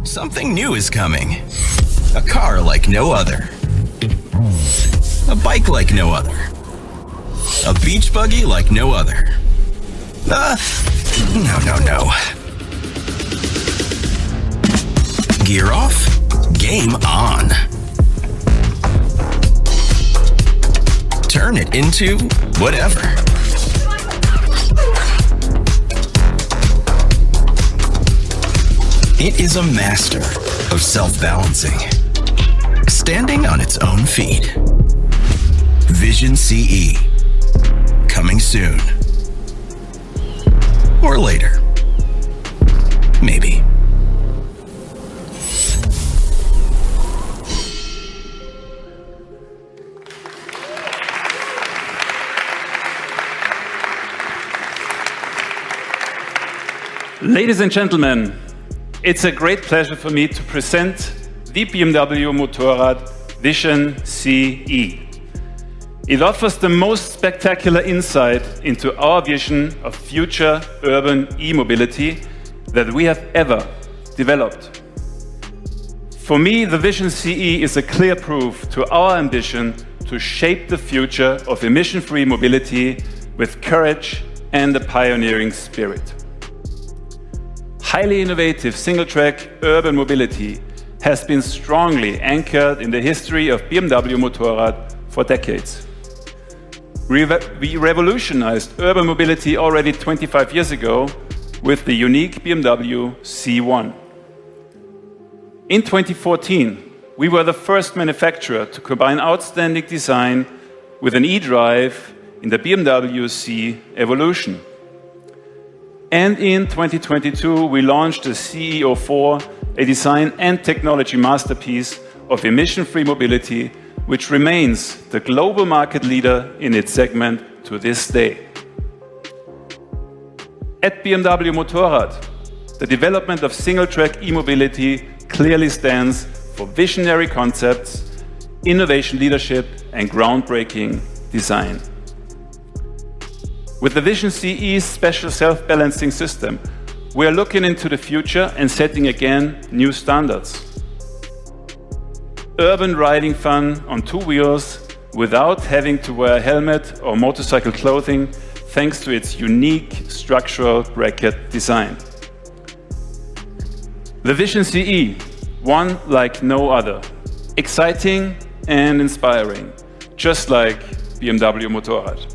Something new is coming. A car like no other. A bike like no other. A beach buggy like no other. No. Gear off, game on. Turn it into whatever. It is a master of self-balancing, standing on its own feet. Vision CE, coming soon. Or later. Maybe. Ladies and gentlemen, it's a great pleasure for me to present the BMW Motorrad Vision CE. It offers the most spectacular insight into our vision of future urban e-mobility that we have ever developed. For me, the Vision CE is a clear proof to our ambition to shape the future of emission-free mobility with courage and a pioneering spirit. Highly innovative single-track urban mobility has been strongly anchored in the history of BMW Motorrad for decades. We revolutionized urban mobility already 25 years ago with the unique BMW C1. In 2014, we were the first manufacturer to combine outstanding design with an e-drive in the BMW C Evolution. And in 2022, we launched the CE04, a design and technology masterpiece of emission-free mobility, which remains the global market leader in its segment to this day. At BMW Motorrad, the development of single-track e-mobility clearly stands for visionary concepts, innovation leadership, and groundbreaking design. With the Vision CE's special self-balancing system, we are looking into the future and setting again new standards. Urban riding fun on two wheels without having to wear a helmet or motorcycle clothing thanks to its unique structural bracket design. The Vision CE, one like no other, exciting and inspiring, just like BMW Motorrad.